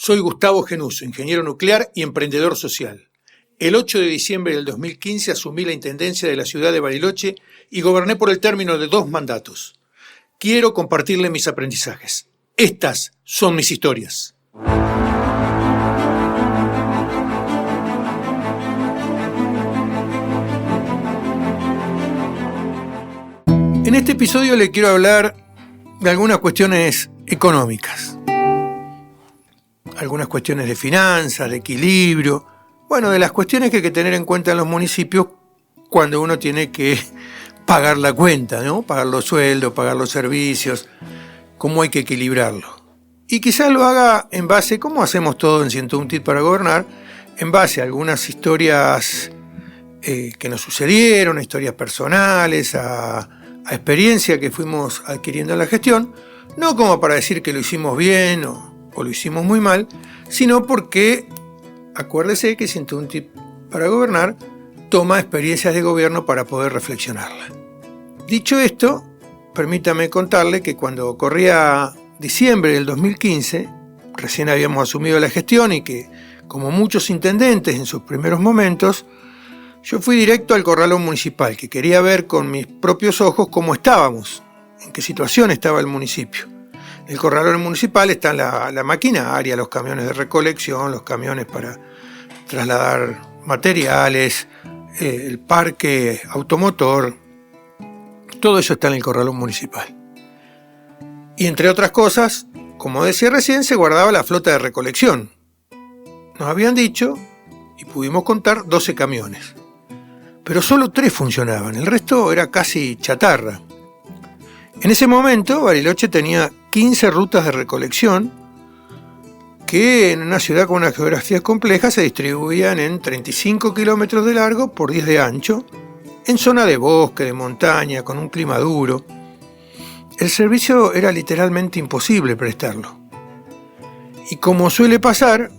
Soy Gustavo Genuso, ingeniero nuclear y emprendedor social. El 8 de diciembre del 2015 asumí la intendencia de la ciudad de Bariloche y goberné por el término de 2 mandatos. Quiero compartirle mis aprendizajes. Estas son mis historias. En este episodio le quiero hablar de algunas cuestiones económicas. Algunas cuestiones de finanzas, de equilibrio, de las cuestiones que hay que tener en cuenta en los municipios cuando uno tiene que pagar la cuenta, ¿no? Pagar los sueldos, pagar los servicios, cómo hay que equilibrarlo. Y quizás lo haga en base, como hacemos todo en 101 Tips para Gobernar, en base a algunas historias que nos sucedieron, a historias personales, a experiencia que fuimos adquiriendo en la gestión, no como para decir que lo hicimos bien o lo hicimos muy mal, sino porque acuérdese que 101 Tips para Gobernar toma experiencias de gobierno para poder reflexionarla. Dicho esto, permítame contarle que cuando corría diciembre del 2015, recién habíamos asumido la gestión y que, como muchos intendentes en sus primeros momentos, yo fui directo al corralón municipal, que quería ver con mis propios ojos cómo estábamos, en qué situación estaba el municipio. En el corralón municipal está la maquinaria, los camiones de recolección, los camiones para trasladar materiales, el parque automotor, todo eso está en el corralón municipal. Y entre otras cosas, como decía recién, se guardaba la flota de recolección. Nos habían dicho, y pudimos contar, 12 camiones. Pero solo 3 funcionaban, el resto era casi chatarra. En ese momento, Bariloche tenía 15 rutas de recolección que en una ciudad con una geografía compleja se distribuían en 35 kilómetros de largo por 10 de ancho, en zona de bosque, de montaña, con un clima duro. El servicio era literalmente imposible prestarlo. Y como suele pasar,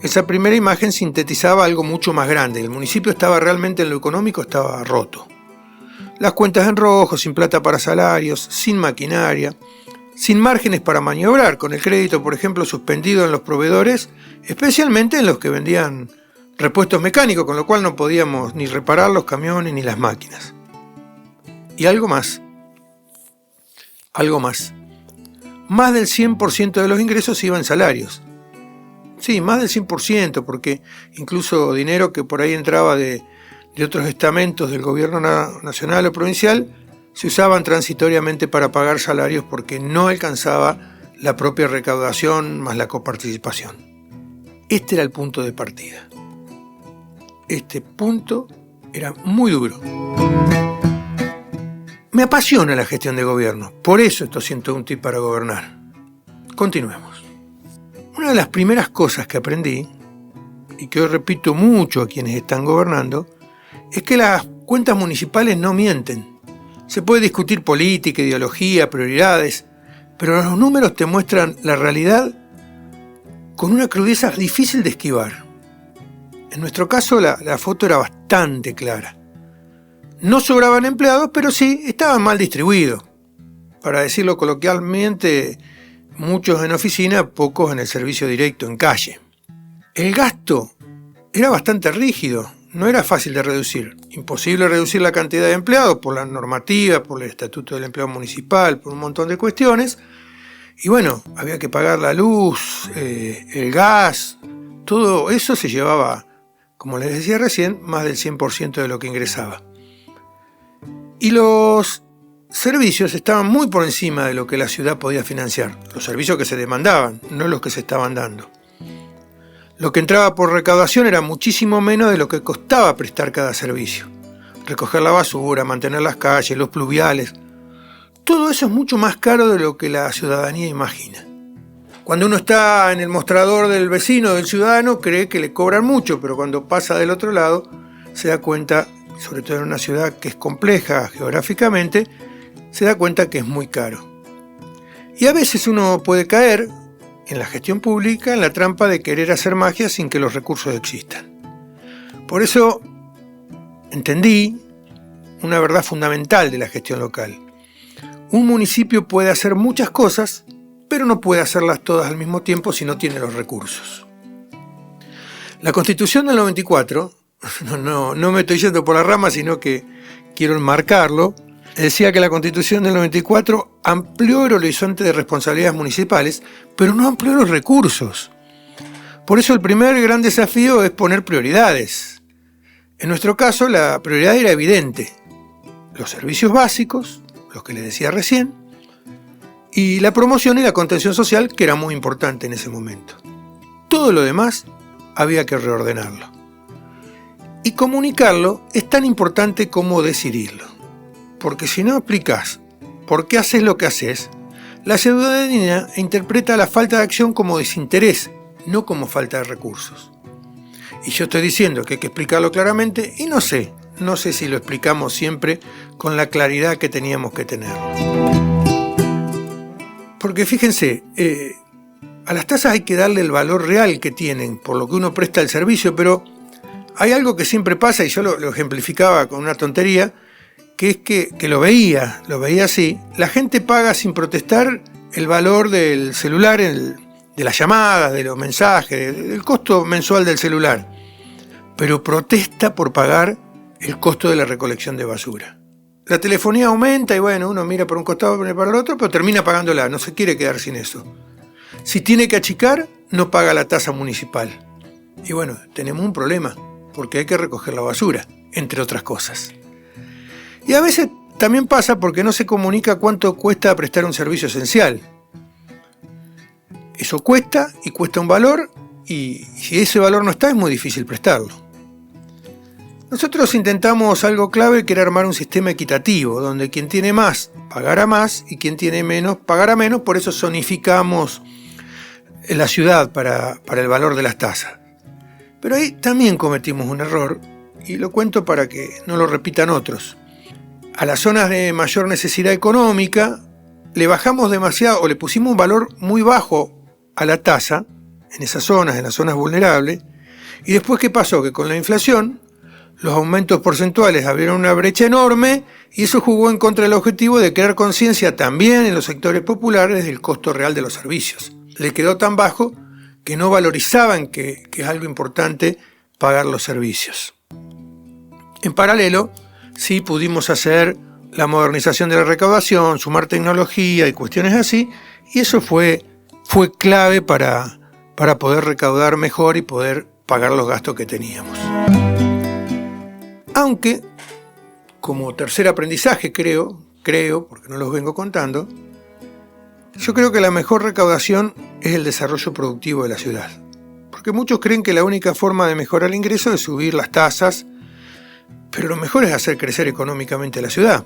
esa primera imagen sintetizaba algo mucho más grande. El municipio estaba realmente en lo económico, estaba roto. Las cuentas en rojo, sin plata para salarios, sin maquinaria, sin márgenes para maniobrar, con el crédito, por ejemplo, suspendido en los proveedores, especialmente en los que vendían repuestos mecánicos, con lo cual no podíamos ni reparar los camiones ni las máquinas. Y algo más. Más del 100% de los ingresos iban en salarios. Sí, más del 100%, porque incluso dinero que por ahí entraba de otros estamentos del gobierno nacional o provincial se usaban transitoriamente para pagar salarios porque no alcanzaba la propia recaudación más la coparticipación. Este era el punto de partida. Este punto era muy duro. Me apasiona la gestión de gobierno, por eso estos 101 Tips para Gobernar. Continuemos. Una de las primeras cosas que aprendí, y que hoy repito mucho a quienes están gobernando, es que las cuentas municipales no mienten. Se puede discutir política, ideología, prioridades, pero los números te muestran la realidad con una crudeza difícil de esquivar. En nuestro caso la foto era bastante clara. No sobraban empleados, pero sí estaban mal distribuidos. Para decirlo coloquialmente, muchos en oficina, pocos en el servicio directo, en calle. El gasto era bastante rígido, no era fácil de reducir. Imposible reducir la cantidad de empleados por la normativa, por el estatuto del empleado municipal, por un montón de cuestiones. Y había que pagar la luz, el gas, todo eso se llevaba, como les decía recién, más del 100% de lo que ingresaba. Y los servicios estaban muy por encima de lo que la ciudad podía financiar. Los servicios que se demandaban, no los que se estaban dando. Lo que entraba por recaudación era muchísimo menos de lo que costaba prestar cada servicio. Recoger la basura, mantener las calles, los pluviales. Todo eso es mucho más caro de lo que la ciudadanía imagina. Cuando uno está en el mostrador del vecino, del ciudadano, cree que le cobran mucho, pero cuando pasa del otro lado, se da cuenta, sobre todo en una ciudad que es compleja geográficamente, se da cuenta que es muy caro. Y a veces uno puede caer, en la gestión pública, en la trampa de querer hacer magia sin que los recursos existan. Por eso entendí una verdad fundamental de la gestión local. Un municipio puede hacer muchas cosas pero no puede hacerlas todas al mismo tiempo si no tiene los recursos. La Constitución del 94, no me estoy yendo por la rama, sino que quiero enmarcarlo, decía que la Constitución del 94 amplió el horizonte de responsabilidades municipales, pero no amplió los recursos. Por eso el primer gran desafío es poner prioridades. En nuestro caso, la prioridad era evidente. Los servicios básicos, los que les decía recién, y la promoción y la contención social, que era muy importante en ese momento. Todo lo demás había que reordenarlo. Y comunicarlo es tan importante como decidirlo. Porque si no explicás por qué haces lo que haces, la ciudadanía interpreta la falta de acción como desinterés, no como falta de recursos. Y yo estoy diciendo que hay que explicarlo claramente y no sé si lo explicamos siempre con la claridad que teníamos que tener. Porque fíjense, a las tasas hay que darle el valor real que tienen por lo que uno presta el servicio, pero hay algo que siempre pasa, y yo lo ejemplificaba con una tontería, que es que lo veía así. La gente paga sin protestar el valor del celular, de las llamadas, de los mensajes, del costo mensual del celular, pero protesta por pagar el costo de la recolección de basura. La telefonía aumenta y bueno, uno mira por un costado y para el otro, pero termina pagándola, no se quiere quedar sin eso. Si tiene que achicar, no paga la tasa municipal. Y bueno, tenemos un problema, porque hay que recoger la basura, entre otras cosas. Y a veces también pasa porque no se comunica cuánto cuesta prestar un servicio esencial. Eso cuesta y cuesta un valor, y si ese valor no está, es muy difícil prestarlo. Nosotros intentamos algo clave, que era armar un sistema equitativo, donde quien tiene más pagará más y quien tiene menos pagará menos, por eso zonificamos la ciudad para el valor de las tasas. Pero ahí también cometimos un error, y lo cuento para que no lo repitan otros. A las zonas de mayor necesidad económica le bajamos demasiado o le pusimos un valor muy bajo a la tasa en esas zonas, en las zonas vulnerables, y después ¿qué pasó? Que con la inflación los aumentos porcentuales abrieron una brecha enorme y eso jugó en contra del objetivo de crear conciencia también en los sectores populares del costo real de los servicios. Le quedó tan bajo que no valorizaban que es algo importante pagar los servicios. En paralelo, sí pudimos hacer la modernización de la recaudación, sumar tecnología y cuestiones así, y eso fue clave para poder recaudar mejor y poder pagar los gastos que teníamos. Aunque, como tercer aprendizaje creo, porque no los vengo contando, yo creo que la mejor recaudación es el desarrollo productivo de la ciudad. Porque muchos creen que la única forma de mejorar el ingreso es subir las tasas, pero lo mejor es hacer crecer económicamente la ciudad.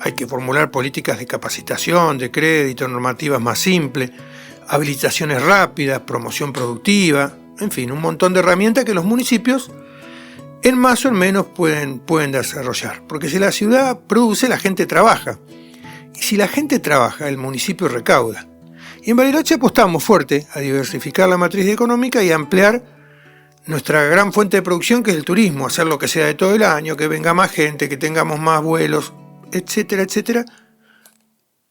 Hay que formular políticas de capacitación, de crédito, normativas más simples, habilitaciones rápidas, promoción productiva, en fin, un montón de herramientas que los municipios en más o en menos pueden desarrollar. Porque si la ciudad produce, la gente trabaja. Y si la gente trabaja, el municipio recauda. Y en Bariloche apostamos fuerte a diversificar la matriz económica y a ampliar nuestra gran fuente de producción, que es el turismo, hacer lo que sea de todo el año, que venga más gente, que tengamos más vuelos, etcétera, etcétera.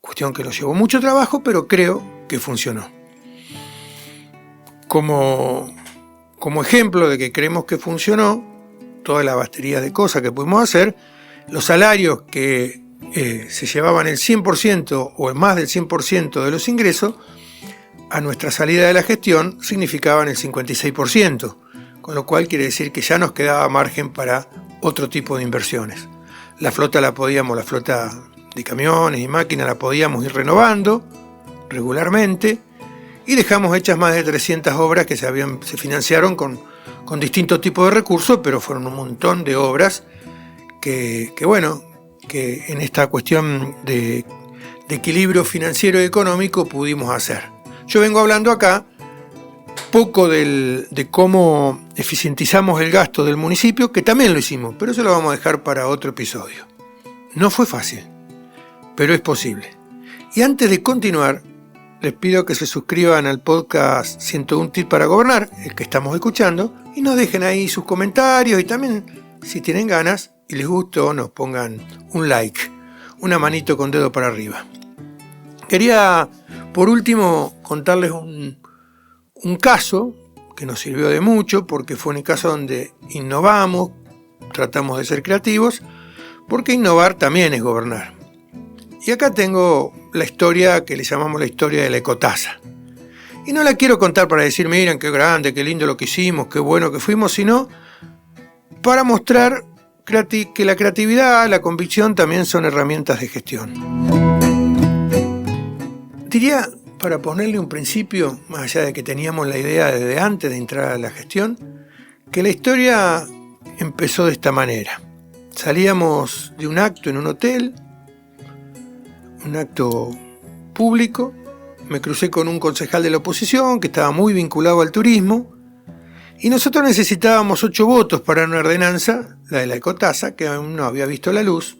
Cuestión que nos llevó mucho trabajo, pero creo que funcionó. Como ejemplo de que creemos que funcionó, toda la batería de cosas que pudimos hacer, los salarios que se llevaban el 100% o más del 100% de los ingresos, a nuestra salida de la gestión significaban el 56%, con lo cual quiere decir que ya nos quedaba margen para otro tipo de inversiones. La flota de camiones y máquinas la podíamos ir renovando regularmente, y dejamos hechas más de 300 obras que se financiaron con distintos tipos de recursos, pero fueron un montón de obras que en esta cuestión de equilibrio financiero y económico pudimos hacer. Yo vengo hablando acá poco de cómo eficientizamos el gasto del municipio, que también lo hicimos, pero eso lo vamos a dejar para otro episodio. No fue fácil, pero es posible. Y antes de continuar, les pido que se suscriban al podcast 101 Tips para Gobernar, el que estamos escuchando, y nos dejen ahí sus comentarios, y también, si tienen ganas y les gustó, nos pongan un like, una manito con dedo para arriba. Quería Por último, contarles un caso que nos sirvió de mucho, porque fue un caso donde innovamos, tratamos de ser creativos, porque innovar también es gobernar. Y acá tengo la historia que le llamamos la historia de la ecotasa. Y no la quiero contar para decir, miren qué grande, qué lindo lo que hicimos, qué bueno que fuimos, sino para mostrar que la creatividad, la convicción también son herramientas de gestión. Diría, para ponerle un principio, más allá de que teníamos la idea desde antes de entrar a la gestión, que la historia empezó de esta manera. Salíamos de un acto en un hotel, un acto público, me crucé con un concejal de la oposición que estaba muy vinculado al turismo y nosotros necesitábamos 8 votos para una ordenanza, la de la ecotasa, que aún no había visto la luz,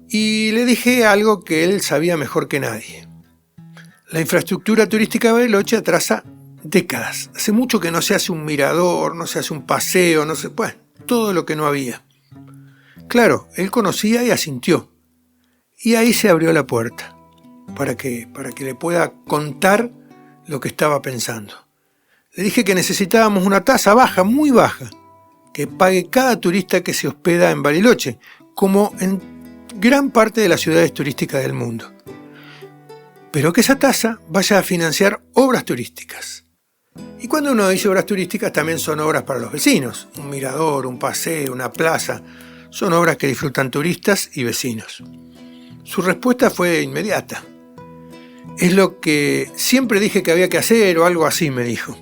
y le dije algo que él sabía mejor que nadie. La infraestructura turística de Bariloche atrasa décadas. Hace mucho que no se hace un mirador, no se hace un paseo, bueno, todo lo que no había. Claro, él conocía y asintió. Y ahí se abrió la puerta para que le pueda contar lo que estaba pensando. Le dije que necesitábamos una tasa baja, muy baja, que pague cada turista que se hospeda en Bariloche, como en gran parte de las ciudades turísticas del mundo. Pero que esa tasa vaya a financiar obras turísticas. Y cuando uno dice obras turísticas, también son obras para los vecinos. Un mirador, un paseo, una plaza. Son obras que disfrutan turistas y vecinos. Su respuesta fue inmediata. Es lo que siempre dije que había que hacer o algo así, me dijo.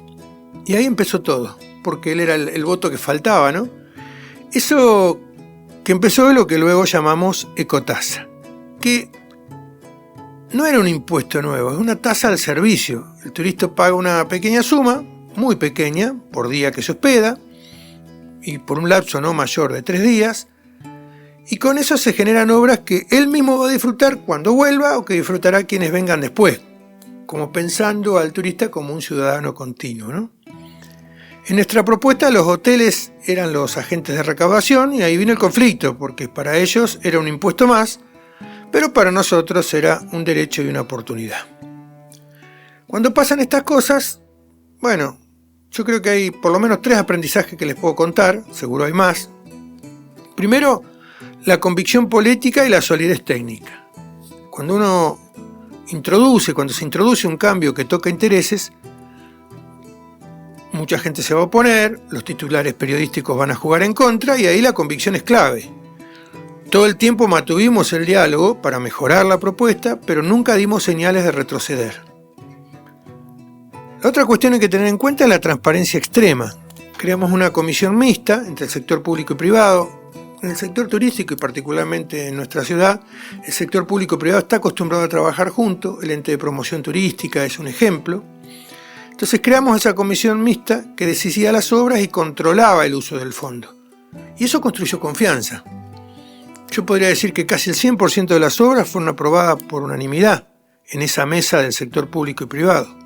Y ahí empezó todo, porque él era el voto que faltaba, ¿no? Eso que empezó es lo que luego llamamos ecotasa, que no era un impuesto nuevo, es una tasa al servicio. El turista paga una pequeña suma, muy pequeña, por día que se hospeda, y por un lapso no mayor de 3 días, y con eso se generan obras que él mismo va a disfrutar cuando vuelva o que disfrutará quienes vengan después, como pensando al turista como un ciudadano continuo, ¿no? En nuestra propuesta los hoteles eran los agentes de recaudación y ahí vino el conflicto, porque para ellos era un impuesto más, pero para nosotros era un derecho y una oportunidad. Cuando pasan estas cosas, bueno, yo creo que hay por lo menos 3 aprendizajes que les puedo contar, seguro hay más. Primero, la convicción política y la solidez técnica. Cuando se introduce un cambio que toca intereses, mucha gente se va a oponer, los titulares periodísticos van a jugar en contra y ahí la convicción es clave. Todo el tiempo mantuvimos el diálogo para mejorar la propuesta, pero nunca dimos señales de retroceder. La otra cuestión que hay que tener en cuenta es la transparencia extrema. Creamos una comisión mixta entre el sector público y privado. En el sector turístico y particularmente en nuestra ciudad, el sector público y privado está acostumbrado a trabajar juntos, el ente de promoción turística es un ejemplo. Entonces creamos esa comisión mixta que decidía las obras y controlaba el uso del fondo. Y eso construyó confianza. Yo podría decir que casi el 100% de las obras fueron aprobadas por unanimidad en esa mesa del sector público y privado.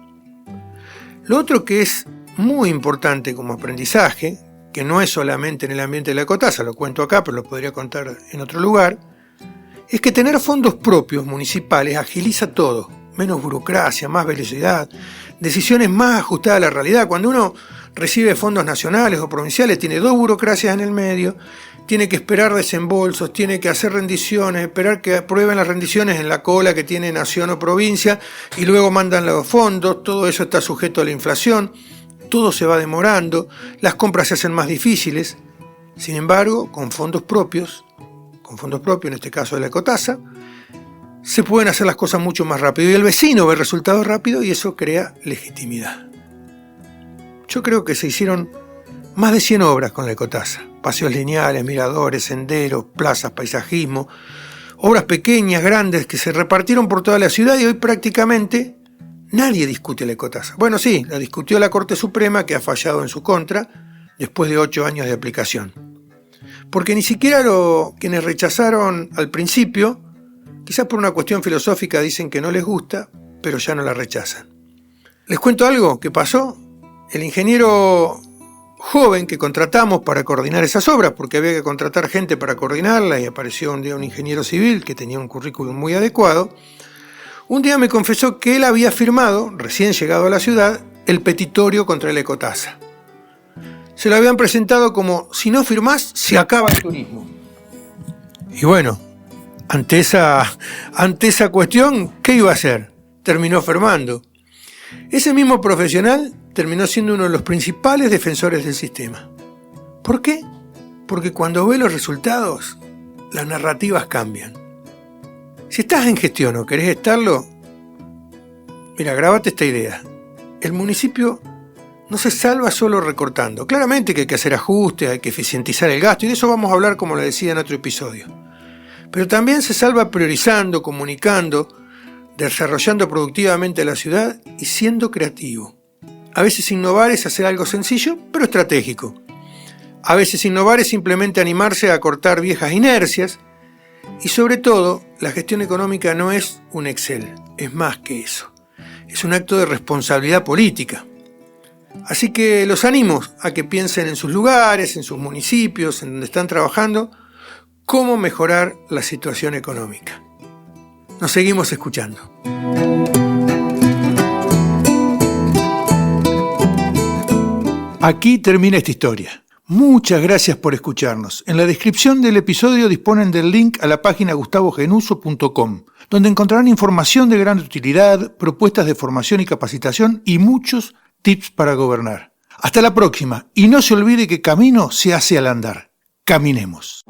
Lo otro que es muy importante como aprendizaje, que no es solamente en el ambiente de la ecotasa, lo cuento acá, pero lo podría contar en otro lugar, es que tener fondos propios municipales agiliza todo, menos burocracia, más velocidad, decisiones más ajustadas a la realidad. Cuando uno recibe fondos nacionales o provinciales, tiene 2 burocracias en el medio, tiene que esperar desembolsos, tiene que hacer rendiciones, esperar que aprueben las rendiciones en la cola que tiene nación o provincia y luego mandan los fondos, todo eso está sujeto a la inflación, todo se va demorando, las compras se hacen más difíciles. Sin embargo, con fondos propios, en este caso de la ecotasa, se pueden hacer las cosas mucho más rápido y el vecino ve resultados rápidos y eso crea legitimidad. Yo creo que se hicieron más de 100 obras con la ecotasa, paseos lineales, miradores, senderos, plazas, paisajismo, obras pequeñas, grandes que se repartieron por toda la ciudad y hoy prácticamente nadie discute la ecotasa. Bueno, sí, la discutió la Corte Suprema que ha fallado en su contra después de 8 años de aplicación. Porque ni siquiera quienes rechazaron al principio, quizás por una cuestión filosófica dicen que no les gusta, pero ya no la rechazan. ¿Les cuento algo que pasó? El ingeniero joven que contratamos para coordinar esas obras, porque había que contratar gente para coordinarlas y apareció un día un ingeniero civil que tenía un currículum muy adecuado, Un día me confesó que él había firmado, recién llegado a la ciudad, el petitorio contra la ecotasa. Se lo habían presentado como, si no firmás, se acaba el turismo. Y bueno, ante esa cuestión, ¿qué iba a hacer? Terminó firmando. Ese mismo profesional terminó siendo uno de los principales defensores del sistema. ¿Por qué? Porque cuando ve los resultados, las narrativas cambian. Si estás en gestión o querés estarlo, mira, grabate esta idea. El municipio no se salva solo recortando. Claramente que hay que hacer ajustes, hay que eficientizar el gasto, y de eso vamos a hablar, como le decía en otro episodio. Pero también se salva priorizando, comunicando, desarrollando productivamente la ciudad y siendo creativo. A veces innovar es hacer algo sencillo, pero estratégico. A veces innovar es simplemente animarse a cortar viejas inercias. Y sobre todo, la gestión económica no es un Excel, es más que eso. Es un acto de responsabilidad política. Así que los animo a que piensen en sus lugares, en sus municipios, en donde están trabajando, cómo mejorar la situación económica. Nos seguimos escuchando. Aquí termina esta historia. Muchas gracias por escucharnos. En la descripción del episodio disponen del link a la página gustavogenuso.com, donde encontrarán información de gran utilidad, propuestas de formación y capacitación y muchos tips para gobernar. Hasta la próxima, y no se olvide que camino se hace al andar. Caminemos.